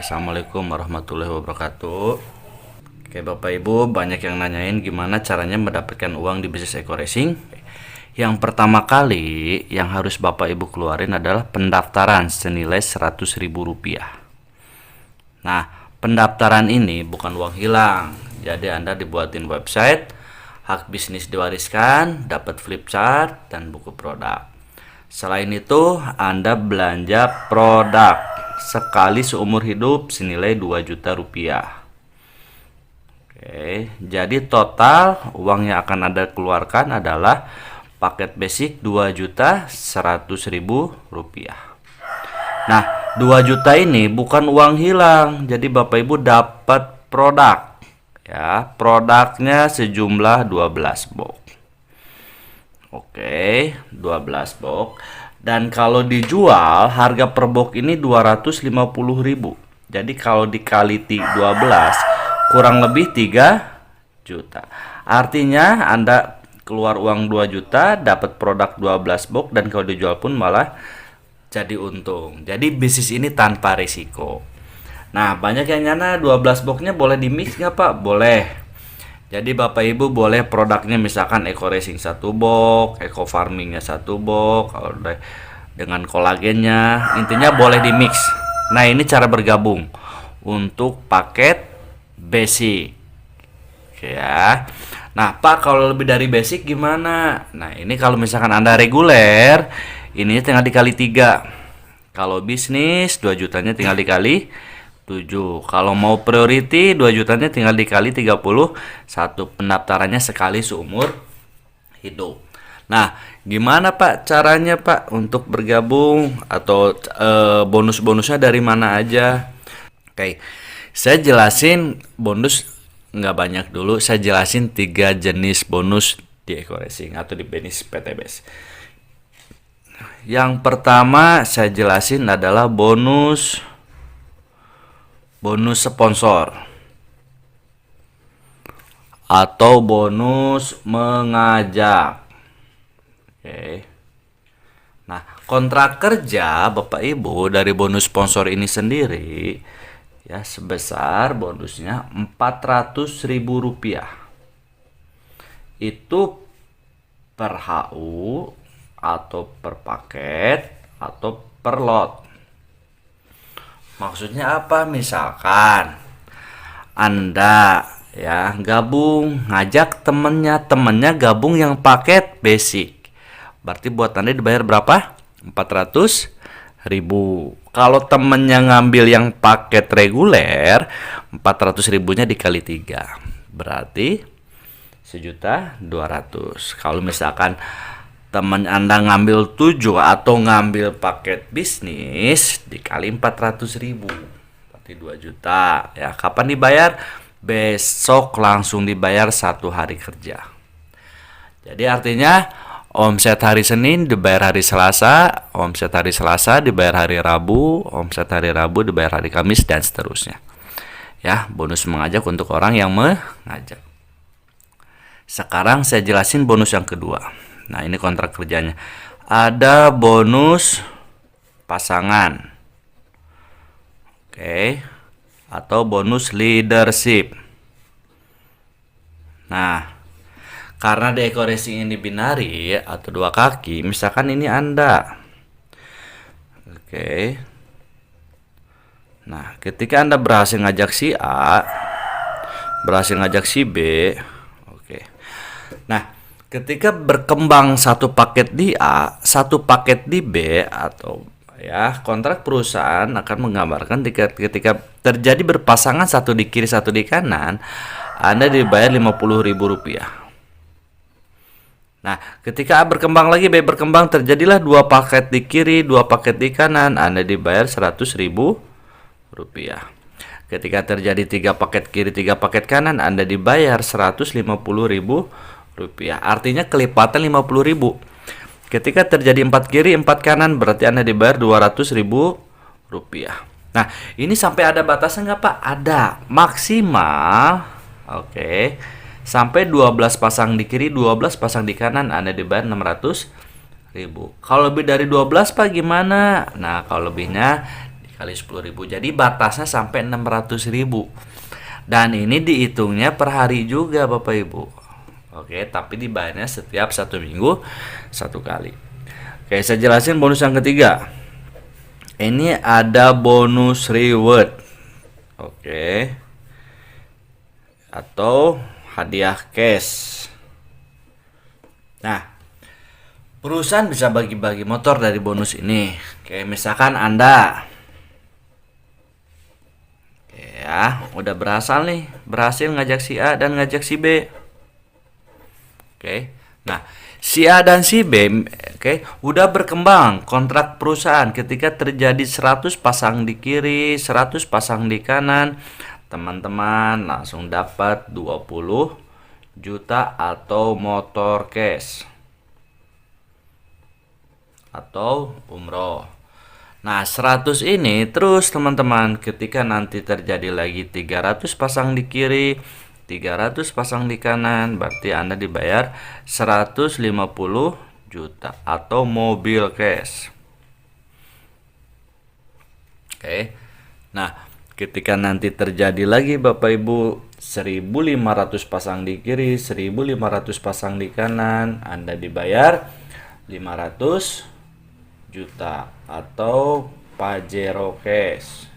Assalamualaikum warahmatullahi wabarakatuh. Oke, Bapak Ibu, banyak yang nanyain gimana caranya mendapatkan uang di bisnis eco racing. Yang pertama kali yang harus Bapak Ibu keluarin adalah pendaftaran senilai Rp100.000. Nah, pendaftaran ini bukan uang hilang. Jadi Anda dibuatin website, hak bisnis diwariskan, dapat flip chart dan buku produk. Selain itu, Anda belanja produk sekali seumur hidup senilai Rp2.000.000. Oke, jadi total uang yang akan Anda keluarkan adalah paket basic Rp2.100.000. Nah, 2 juta ini bukan uang hilang. Jadi Bapak Ibu dapat produk. Ya, produknya sejumlah 12 box. Oke, 12 box. Dan kalau dijual harga per box ini 250.000. Jadi kalau dikali 12 kurang lebih 3 juta. Artinya Anda keluar uang 2 juta dapat produk 12 box dan kalau dijual pun malah jadi untung. Jadi bisnis ini tanpa risiko. Nah, banyak yang nyana 12 boxnya boleh di mix nggak Pak? Boleh. Jadi Bapak Ibu boleh produknya misalkan eco racing 1 box, eco farmingnya 1 box, kalau dengan kolagennya, intinya boleh di mix. Nah, ini cara bergabung untuk paket basic. Oke ya. Nah, Pak, kalau lebih dari basic gimana? Nah, ini kalau misalkan Anda reguler, ini tinggal dikali 3. Kalau bisnis 2 jutanya tinggal dikali 7. Kalau mau priority 2 jutanya tinggal dikali 31. Pendaftarannya sekali seumur hidup. Nah, gimana Pak caranya Pak untuk bergabung atau bonus-bonusnya dari mana aja? Oke, saya jelasin bonus nggak banyak dulu. Saya jelasin 3 jenis bonus di eco racing atau di bisnis PTBS. Yang pertama saya jelasin adalah bonus sponsor atau bonus mengajak. Oke. Nah, kontrak kerja Bapak Ibu dari bonus sponsor ini sendiri ya sebesar bonusnya Rp400.000. Itu per HU atau per paket atau per lot. Maksudnya apa? Misalkan Anda ya gabung ngajak temennya gabung yang paket basic. Berarti buat Anda dibayar berapa? 400.000. Kalau temennya ngambil yang paket reguler, 400.000-nya dikali 3. Berarti 1.200.000. Kalau misalkan teman Anda ngambil 7 atau ngambil paket bisnis dikali 400.000 berarti 2 juta ya. Kapan dibayar? Besok langsung dibayar 1 hari kerja. Jadi artinya omset hari Senin dibayar hari Selasa, omset hari Selasa dibayar hari Rabu, omset hari Rabu dibayar hari Kamis dan seterusnya. Ya, bonus mengajak untuk orang yang mengajak. Sekarang saya jelasin bonus yang kedua. Nah, ini kontrak kerjanya. Ada bonus pasangan. Oke. Atau bonus leadership. Nah, karena di eco racing ini binari atau 2 kaki, misalkan ini Anda. Oke. Nah, ketika Anda berhasil ngajak si A, berhasil ngajak si B. Oke. Nah, ketika berkembang satu paket di A, satu paket di B atau ya kontrak perusahaan akan menggambarkan ketika terjadi berpasangan satu di kiri satu di kanan, Anda dibayar Rp50.000. Nah, ketika A berkembang lagi, B berkembang, terjadilah 2 paket di kiri, 2 paket di kanan, Anda dibayar Rp100.000. Ketika terjadi 3 paket kiri, 3 paket kanan, Anda dibayar Rp150.000. Artinya kelipatan 50.000. Ketika terjadi 4 kiri 4 kanan berarti Anda dibayar Rp200.000. Nah, ini sampai ada batasnya nggak Pak? Ada maksimal. Oke. Sampai 12 pasang di kiri 12 pasang di kanan Anda dibayar Rp600.000. Kalau lebih dari 12 Pak gimana? Nah, kalau lebihnya kali 10.000. Jadi batasnya sampai 600.000. Dan ini dihitungnya per hari juga Bapak Ibu. Oke, tapi dibayarnya setiap 1 minggu 1 kali. Oke, saya jelasin bonus yang ketiga. Ini ada bonus reward. Oke. Atau hadiah cash. Nah, perusahaan bisa bagi-bagi motor dari bonus ini. Kayak misalkan Anda ya, udah berhasil ngajak si A dan ngajak si B. Oke. Nah, si A dan si B udah berkembang kontrak perusahaan ketika terjadi 100 pasang di kiri, 100 pasang di kanan. Teman-teman langsung dapat 20 juta atau motor cash atau umroh. Nah, 100 ini terus teman-teman, ketika nanti terjadi lagi 300 pasang di kiri, 300 pasang di kanan, berarti Anda dibayar 150 juta atau mobil cash. Oke. Nah, ketika nanti terjadi lagi Bapak Ibu 1.500 pasang di kiri, 1.500 pasang di kanan, Anda dibayar 500 juta atau Pajero cash.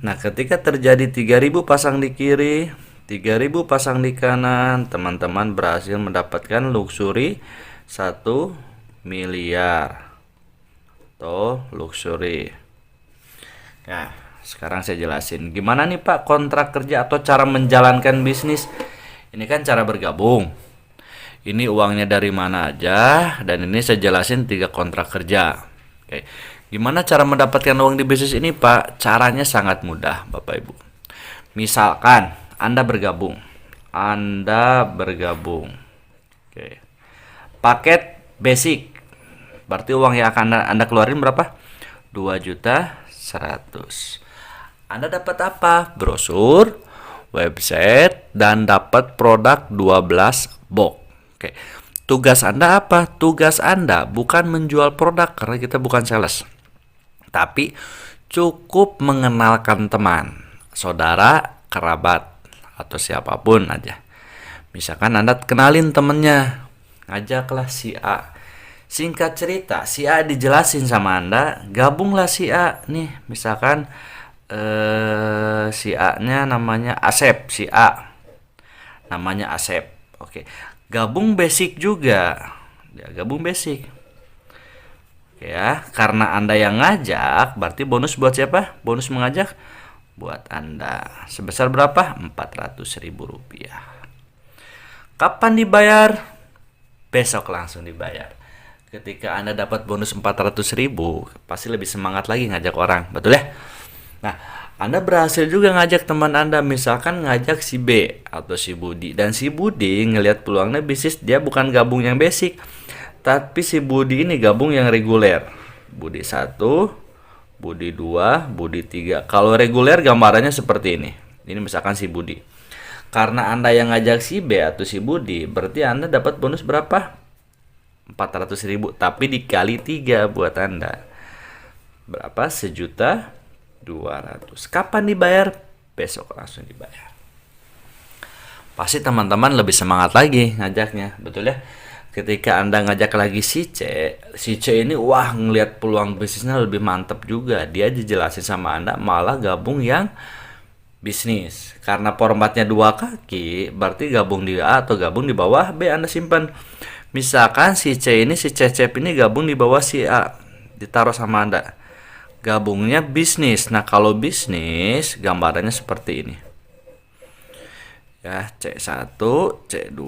Nah, ketika terjadi 3.000 pasang di kiri, 3.000 pasang di kanan, teman-teman berhasil mendapatkan luxury 1 miliar atau luxury. Nah, sekarang saya jelasin gimana nih Pak kontrak kerja atau cara menjalankan bisnis. Ini kan cara bergabung. Ini uangnya dari mana aja, dan ini saya jelasin 3 kontrak kerja. Oke. Gimana cara mendapatkan uang di bisnis ini Pak? Caranya sangat mudah Bapak Ibu. Misalkan Anda bergabung. Oke. Paket basic. Berarti uang yang akan Anda keluarin berapa? 2.100.000. Anda dapat apa? Brosur, website, dan dapat produk 12 box. Oke. Tugas Anda apa? Tugas Anda bukan menjual produk karena kita bukan sales. Tapi cukup mengenalkan teman, saudara, kerabat, atau siapapun aja. Misalkan Anda kenalin temennya, ngajaklah si A. Singkat cerita, si A dijelasin sama Anda, gabunglah si A. Nih, misalkan si A-nya namanya Asep, si A. Namanya Asep. Oke. Gabung basic juga. Ya, gabung basic. Oke ya, karena Anda yang ngajak, berarti bonus buat siapa? Bonus mengajak buat Anda. Sebesar berapa? 400.000 rupiah. Kapan dibayar? Besok langsung dibayar. Ketika Anda dapat bonus 400.000, pasti lebih semangat lagi ngajak orang. Betul ya? Nah, Anda berhasil juga ngajak teman Anda, misalkan ngajak si B atau si Budi, dan si Budi ngelihat peluangnya bisnis, dia bukan gabung yang basic, tapi si Budi ini gabung yang reguler. Budi 1, Budi 2, Budi 3. Kalau reguler gambarannya seperti ini. Ini misalkan si Budi. Karena Anda yang ngajak si B atau si Budi, berarti Anda dapat bonus berapa? 400.000, tapi dikali 3 buat Anda. Berapa? 1.200.000. Kapan dibayar? Besok langsung dibayar. Pasti teman-teman lebih semangat lagi ngajaknya, betul ya? Ketika Anda ngajak lagi si C ini wah ngelihat peluang bisnisnya lebih mantap juga. Dia dijelasin sama Anda malah gabung yang bisnis. Karena formatnya 2 kaki, berarti gabung di A atau gabung di bawah B Anda simpan. Misalkan si Cecep ini gabung di bawah si A, ditaruh sama Anda. Gabungnya bisnis. Nah, kalau bisnis gambarannya seperti ini. Ya, C1, C2,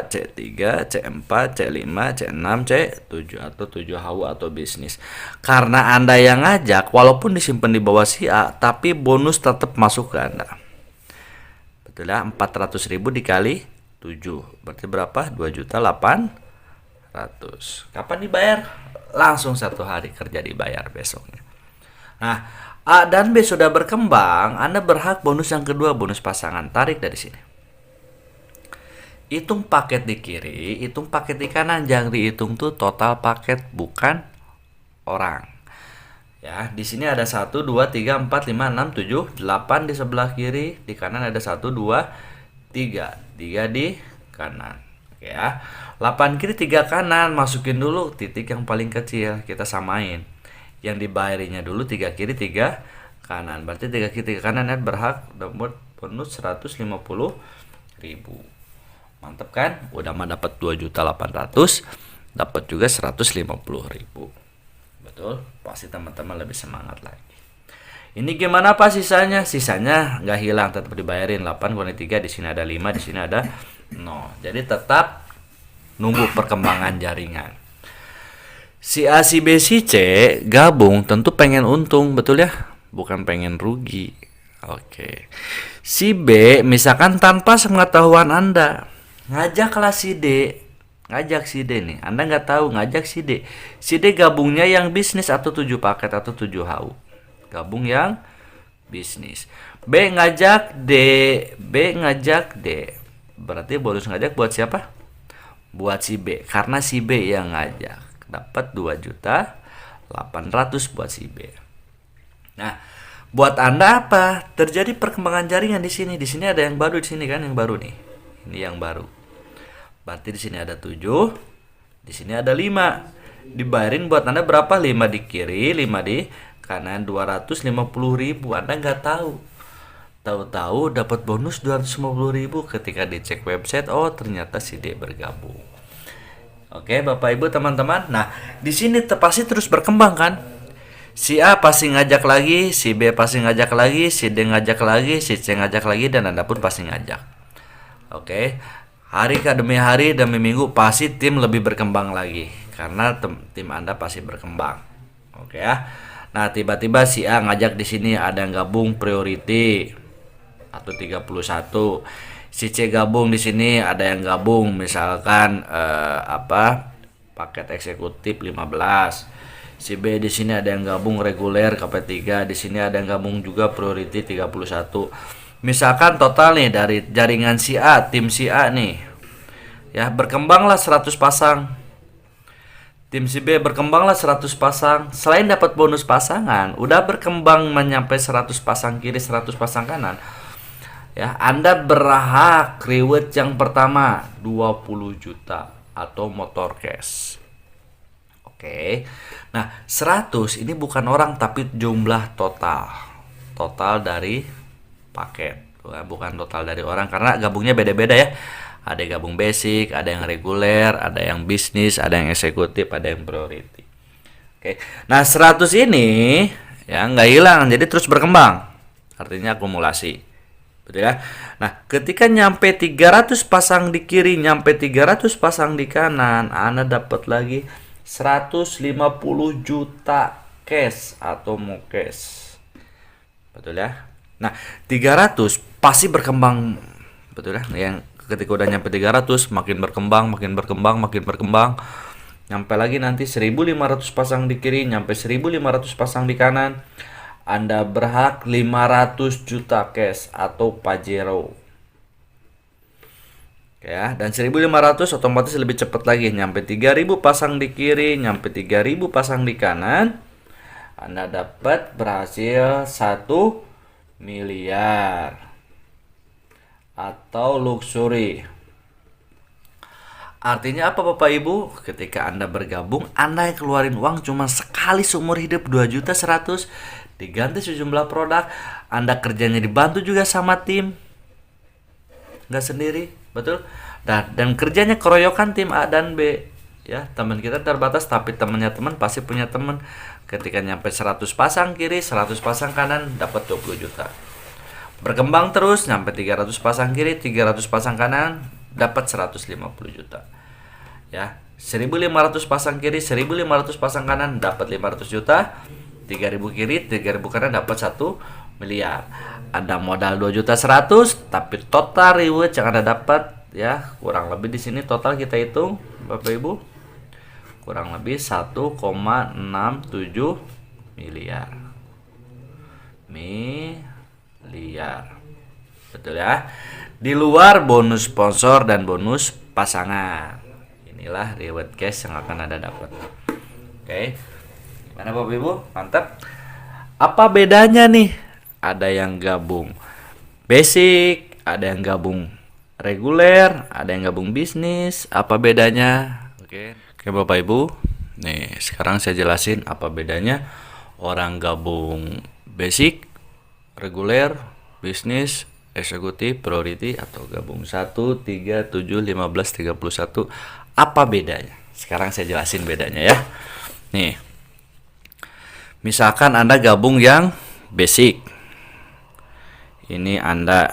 C3, C4, C5, C6, C7 atau 7 HW atau bisnis. Karena Anda yang ngajak, walaupun disimpan di bawah si A, tapi bonus tetap masuk ke Anda. Betul ya, 400.000 dikali 7. Berarti berapa? 2.800.000. Kapan dibayar? Langsung 1 hari kerja dibayar besoknya. Nah, A dan B sudah berkembang, Anda berhak bonus yang kedua, bonus pasangan. Tarik dari sini. Hitung paket di kiri, hitung paket di kanan. Jangan dihitung tuh total paket, bukan orang. Ya, di sini ada 1 2 3 4 5 6 7 8 di sebelah kiri, di kanan ada 1 2 3. 3 di kanan. Oke ya. 8 kiri 3 kanan, masukin dulu titik yang paling kecil, kita samain. Yang dibayarinya dulu 3 kiri 3 kanan. Berarti 3 kiri 3 kanan ya berhak dapat bonus 150.000. Mantap kan? Udah mah dapat 2.800.000, dapat juga 150.000. Betul? Pasti teman-teman lebih semangat lagi. Ini gimana Pak sisanya? Sisanya nggak hilang, tetap dibayarin. 8 kurangi 3, di sini ada 5, di sini ada 0. Jadi tetap nunggu perkembangan jaringan. Si A, si B, si C gabung tentu pengen untung, betul ya? Bukan pengen rugi. Oke. Si B misalkan tanpa sepengetahuan Anda ngajaklah si D, ngajak si D nih, Anda nggak tahu, ngajak si D. Si D gabungnya yang bisnis atau 7 paket atau 7 HU. Gabung yang bisnis. B ngajak D, B ngajak D. Berarti bonus ngajak buat siapa? Buat si B, karena si B yang ngajak. Dapat 2.800.000 buat si B. Nah, buat Anda apa? Terjadi perkembangan jaringan di sini. Di sini ada yang baru, di sini kan yang baru nih. Ini yang baru. Berarti di sini ada 7, di sini ada 5. Dibayarin buat Anda berapa? 5 di kiri, 5 di kanan, 250.000. Anda nggak tahu. Tahu-tahu dapat bonus 250.000 ketika dicek website. Oh, ternyata si D bergabung. Oke, Bapak Ibu teman-teman. Nah, di sini pasti terus berkembang kan? Si A pasti ngajak lagi, si B pasti ngajak lagi, si D ngajak lagi, si C ngajak lagi, dan Anda pun pasti ngajak. Oke. Hari demi hari demi minggu pasti tim lebih berkembang lagi karena tim Anda pasti berkembang. Oke ya. Nah, tiba-tiba si A ngajak di sini ada yang gabung priority atau 31. Si C gabung di sini ada yang gabung misalkan paket eksekutif 15. Si B di sini ada yang gabung reguler KP3, di sini ada yang gabung juga priority 31. Misalkan total nih dari jaringan si A, tim si A nih, ya berkembanglah 100 pasang. Tim si B berkembanglah 100 pasang. Selain dapat bonus pasangan, udah berkembang menyampai 100 pasang kiri, 100 pasang kanan. Ya, Anda berhak reward yang pertama 20 juta atau motor cash. Oke. Nah, 100 ini bukan orang tapi jumlah total. Total dari paket, bukan total dari orang karena gabungnya beda-beda ya. Ada yang gabung basic, ada yang reguler, ada yang bisnis, ada yang eksekutif, ada yang priority. Oke. Nah, 100 ini ya nggak hilang, jadi terus berkembang. Artinya akumulasi. Betul ya? Nah, ketika nyampe 300 pasang di kiri, nyampe 300 pasang di kanan, Anda dapat lagi 150 juta cash atau mau cash. Betul ya? Nah, 300 pasti berkembang, betul ya? Yang ketika udah nyampe 300 makin berkembang, makin berkembang, makin berkembang. Nyampe lagi nanti 1.500 pasang di kiri, nyampe 1.500 pasang di kanan. Anda berhak 500 juta cash atau Pajero. Ya, dan 1.500 otomatis lebih cepat lagi, nyampe 3.000 pasang di kiri, nyampe 3.000 pasang di kanan. Anda dapat berhasil 1 miliar atau luxury. Artinya apa Bapak Ibu? Ketika Anda bergabung, Anda yang keluarin uang cuma sekali seumur hidup 2.100.000, diganti sejumlah produk. Anda kerjanya dibantu juga sama tim, nggak sendiri, betul? Dan kerjanya keroyokan tim A dan B. Ya, teman kita terbatas tapi temannya teman pasti punya teman. Ketika nyampe 100 pasang kiri, 100 pasang kanan, dapat 20 juta. Berkembang terus, nyampe 300 pasang kiri, 300 pasang kanan, dapat 150 juta. Ya, 1.500 pasang kiri, 1.500 pasang kanan, dapat 500 juta. 3.000 kiri, 3.000 kanan, dapat 1 miliar. Ada modal 2.100.000, tapi total reward yang Anda dapat ya kurang lebih di sini total kita hitung Bapak Ibu kurang lebih 1,67 miliar. Betul ya? Di luar bonus sponsor dan bonus pasangan. Inilah reward cash yang akan Anda dapat. Oke. Gimana Bapak Ibu? Mantap. Apa bedanya nih? Ada yang gabung basic, ada yang gabung reguler, ada yang gabung bisnis. Apa bedanya? Oke Bapak Ibu. Nih, sekarang saya jelasin apa bedanya orang gabung basic, reguler, bisnis, eksekutif, priority, atau gabung 1, 3, 7, 15, 31. Apa bedanya? Sekarang saya jelasin bedanya ya. Nih, misalkan Anda gabung yang basic. Ini Anda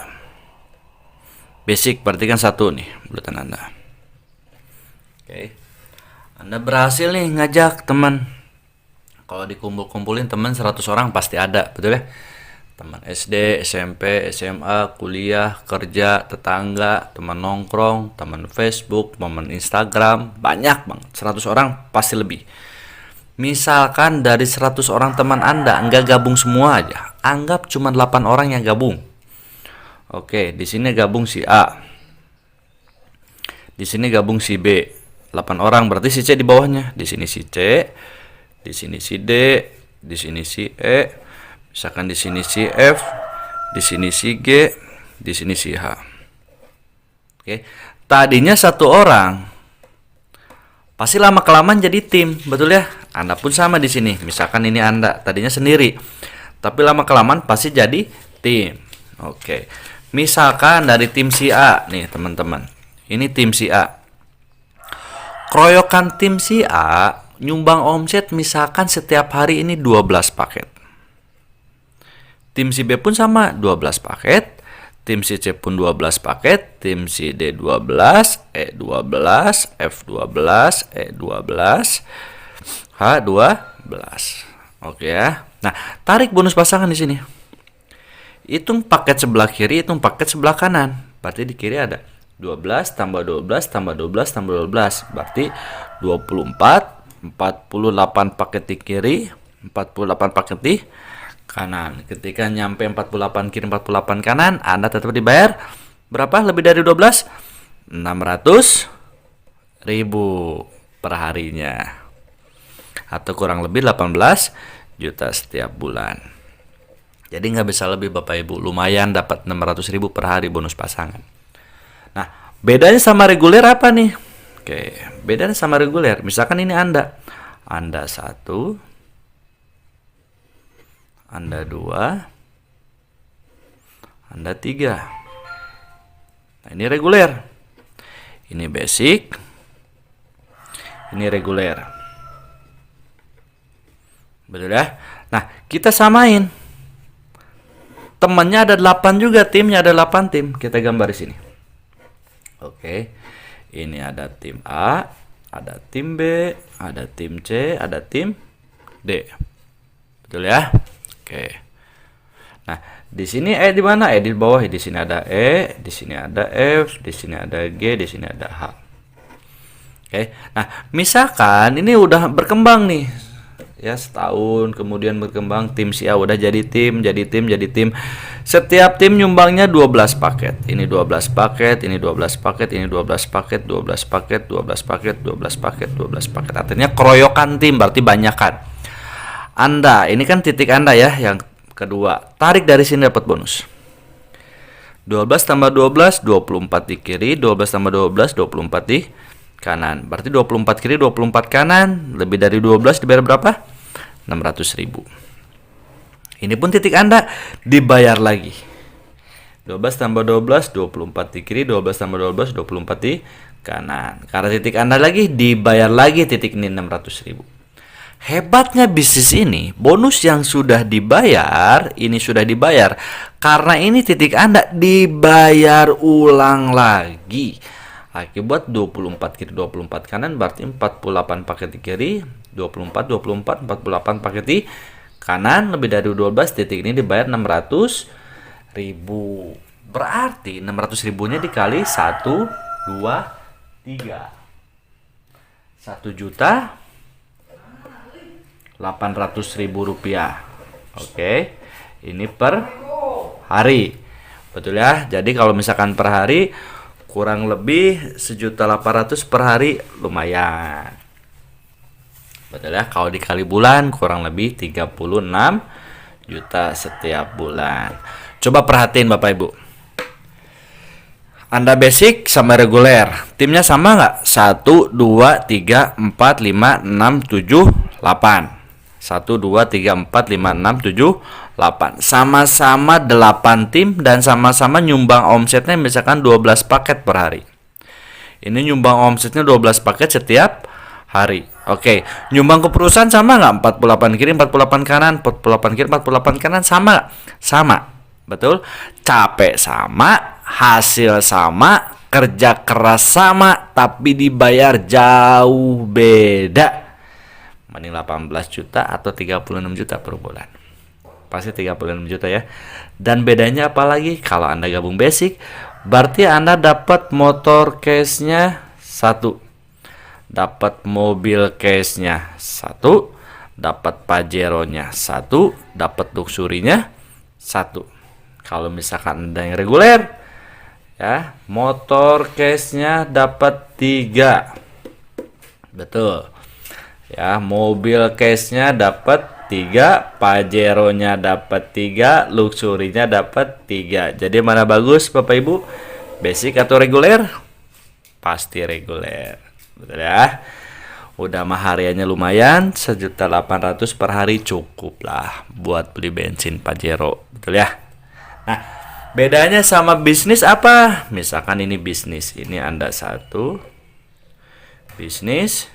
basic berarti kan 1 nih bulutan Anda. Oke. Anda berhasil nih ngajak teman. Kalau dikumpul-kumpulin teman 100 orang pasti ada, betul ya? Teman SD, SMP, SMA, kuliah, kerja, tetangga, teman nongkrong, teman Facebook, teman Instagram, banyak banget. 100 orang pasti lebih. Misalkan dari 100 orang teman Anda enggak gabung semua aja. Anggap cuma 8 orang yang gabung. Oke, di sini gabung si A. Di sini gabung si B. 8 orang berarti si C di bawahnya. Di sini si C, di sini si D, di sini si E, misalkan di sini si F, di sini si G, di sini si H. Oke. Tadinya 1 orang. Pasti lama kelamaan jadi tim, betul ya? Anda pun sama di sini. Misalkan ini Anda tadinya sendiri. Tapi lama kelamaan pasti jadi tim. Oke. Misalkan dari tim si A nih, teman-teman. Ini tim si A. Keroyokan tim si A nyumbang omset misalkan setiap hari ini 12 paket. Tim si B pun sama 12 paket. Tim si C pun 12 paket. Tim si D 12, E 12, F 12, E 12, H 12. Oke ya. Nah, tarik bonus pasangan di sini. Hitung paket sebelah kiri, hitung paket sebelah kanan. Berarti di kiri ada 12 tambah 12 tambah 12 tambah 12. Berarti 24, 48 paket di kiri, 48 paket di kanan. Ketika nyampe 48 kiri, 48 kanan, Anda tetap dibayar berapa? Lebih dari 12? 600.000 per harinya. Atau kurang lebih 18 juta setiap bulan. Jadi nggak bisa lebih Bapak Ibu. Lumayan dapat 600.000 per hari bonus pasangan. Nah, bedanya sama reguler apa nih? Oke, bedanya sama reguler. Misalkan ini Anda 1, Anda 2, Anda 3. Nah, ini reguler. Ini basic. Ini reguler. Betul ya? Nah, kita samain. Temannya ada 8 juga, timnya ada 8 tim. Kita gambar di sini. Oke. Ini ada tim A, ada tim B, ada tim C, ada tim D. Betul ya? Oke. Nah, di sini E di mana? E di bawah. Di sini ada E, di sini ada F, di sini ada G, di sini ada H. Oke. Nah, misalkan ini udah berkembang nih. Ya, setahun kemudian berkembang, tim si A udah jadi tim. Setiap tim nyumbangnya 12 paket. Ini 12 paket, ini 12 paket, ini 12 paket, 12 paket, 12 paket, 12 paket, 12 paket. Artinya keroyokan tim, berarti banyakan. Anda, ini kan titik Anda ya, yang kedua. Tarik dari sini dapat bonus. 12 tambah 12, 24 di kiri, 12 tambah 12, 24 di kanan. Berarti 24 kiri, 24 kanan, lebih dari 12 dibayar berapa? 600.000. Ini pun titik Anda dibayar lagi. 12 tambah 12, 24 di kiri, 12 tambah 12, 24 di kanan. Karena titik Anda lagi, dibayar lagi titik ini 600.000. Hebatnya bisnis ini, bonus yang sudah dibayar, ini sudah dibayar. Karena ini titik Anda dibayar ulang lagi. Akibat 24 kiri 24 kanan berarti 48 paket di kiri, 24 48 48 paket di kanan, lebih dari 12 titik ini dibayar 600.000. Berarti 600.000-nya dikali 1 2 3. 1.800.000 rupiah. Oke. Ini per hari. Betul ya? Jadi kalau misalkan per hari kurang lebih 1.800.000 per hari, lumayan. Betul ya? Kalau dikali bulan kurang lebih 36 juta setiap bulan. Coba perhatiin Bapak Ibu. Anda basic sama reguler, timnya sama nggak? 1, 2, 3, 4, 5, 6, 7, 8. 1, 2, 3, 4, 5, 6, 7, 8. Sama-sama 8 tim dan sama-sama nyumbang omsetnya misalkan 12 paket per hari. Ini nyumbang omsetnya 12 paket setiap hari. Oke, nyumbang ke perusahaan sama nggak? 48 kiri, 48 kanan, 48 kiri, 48 kanan, sama nggak? Sama. Betul? Capek sama, hasil sama, kerja keras sama, tapi dibayar jauh beda. Mending 18 juta atau 36 juta per bulan. Pasti 36 juta ya. Dan bedanya apa lagi? Kalau Anda gabung basic, berarti Anda dapat motor case-nya 1. Dapat mobil case-nya 1. Dapat Pajero-nya 1. Dapat Luxury-nya 1. Kalau misalkan Anda yang reguler, ya, motor case-nya dapat 3. Betul. Ya, mobil case-nya dapat 3, Pajero-nya dapat 3, Luxury-nya dapat 3. Jadi mana bagus Bapak Ibu? Basic atau reguler? Pasti reguler. Betul ya? Udah mah hariannya lumayan, 1.800.000 per hari cukup lah buat beli bensin Pajero. Betul ya? Nah, bedanya sama bisnis apa? Misalkan ini bisnis, ini Anda 1 bisnis,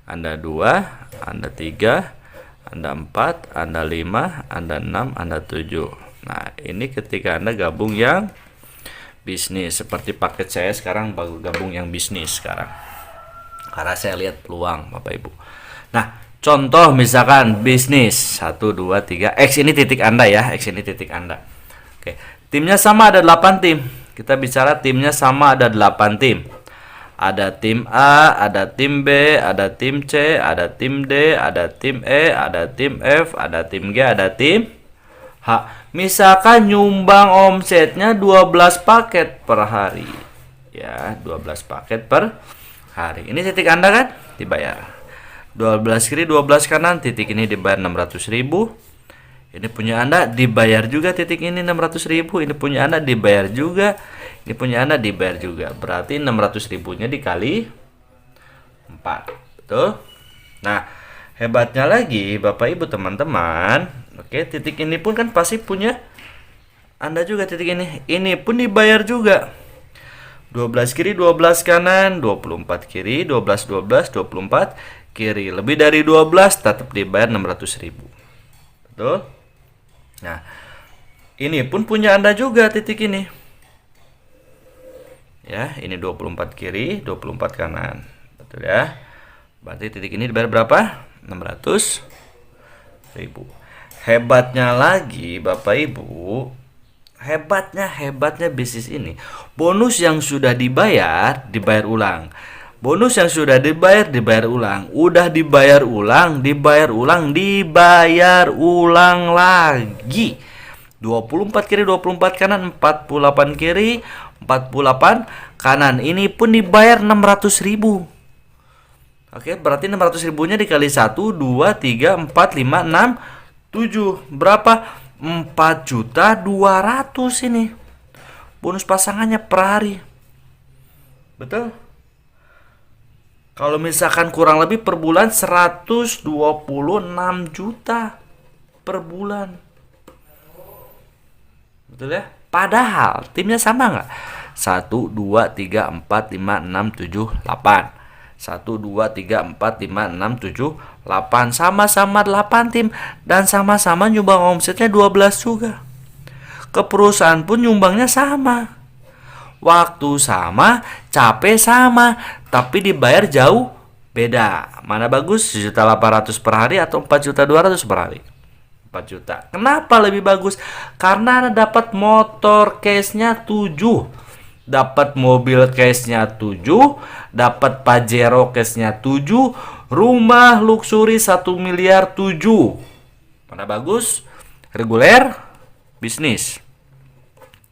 Anda 2, Anda 3, Anda 4, Anda 5, Anda 6, Anda 7. Nah, ini ketika Anda gabung yang bisnis, seperti paket saya sekarang gabung yang bisnis sekarang. Karena saya lihat peluang Bapak Ibu. Nah, contoh misalkan bisnis 1, 2, 3, X ini titik Anda ya, X ini titik Anda. Oke, timnya sama ada 8 tim. Kita bicara timnya sama ada 8 tim. Ada tim A, ada tim B, ada tim C, ada tim D, ada tim E, ada tim F, ada tim G, ada tim H. Misalkan nyumbang omsetnya 12 paket per hari. Ya, 12 paket per hari. Ini titik Anda kan? Dibayar. 12 kiri, 12 kanan, titik ini dibayar 600.000. Ini punya Anda dibayar juga titik ini 600.000. Ini punya Anda dibayar juga. Ini punya Anda dibayar juga. Berarti 600.000-nya dikali 4. Betul? Nah, hebatnya lagi Bapak Ibu teman-teman. Oke, titik ini pun kan pasti punya Anda juga titik ini. Ini pun dibayar juga. 12 kiri, 12 kanan, 24 kiri, 12, 12, 24 kiri. Lebih dari 12 tetap dibayar 600.000. Betul? Nah, ini pun punya Anda juga titik ini. Ya, ini 24 kiri, 24 kanan. Betul ya? Berarti titik ini dibayar berapa? 600.000. Hebatnya lagi Bapak Ibu, hebatnya bisnis ini. Bonus yang sudah dibayar ulang. Bonus yang sudah dibayar ulang. Udah dibayar ulang lagi. 24 kiri, 24 kanan, 48 kiri, 48 kanan. Ini pun dibayar 600.000. Oke, berarti 600.000-nya dikali 1, 2, 3, 4, 5, 6, 7. Berapa? 4.200.000 ini. Bonus pasangannya per hari. Betul? Kalau misalkan kurang lebih per bulan 126 juta per bulan. Betul ya? Padahal timnya sama nggak? 1, 2, 3, 4, 5, 6, 7, 8. 1, 2, 3, 4, 5, 6, 7, 8. Sama-sama 8 tim. Dan sama-sama nyumbang omsetnya 12 juga. Ke perusahaan pun nyumbangnya sama. Waktu sama, capek sama, tapi dibayar jauh beda. Mana bagus? 1.800.000 per hari atau 4.200.000 per hari? 4 juta. Kenapa lebih bagus? Karena Anda dapat motor case-nya 7. Dapat mobil case-nya 7. Dapat Pajero case-nya 7. Rumah luxury 1 miliar 7. Mana bagus? Reguler, bisnis.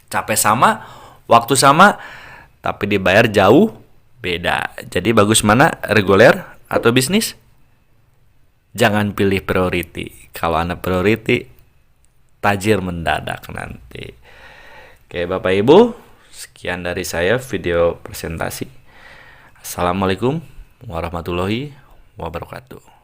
Capek sama, waktu sama, tapi dibayar jauh beda. Jadi bagus mana? Reguler atau bisnis? Jangan pilih priority. Kalau Anda priority, tajir mendadak nanti. Oke, Bapak Ibu, sekian dari saya video presentasi. Assalamualaikum warahmatullahi wabarakatuh.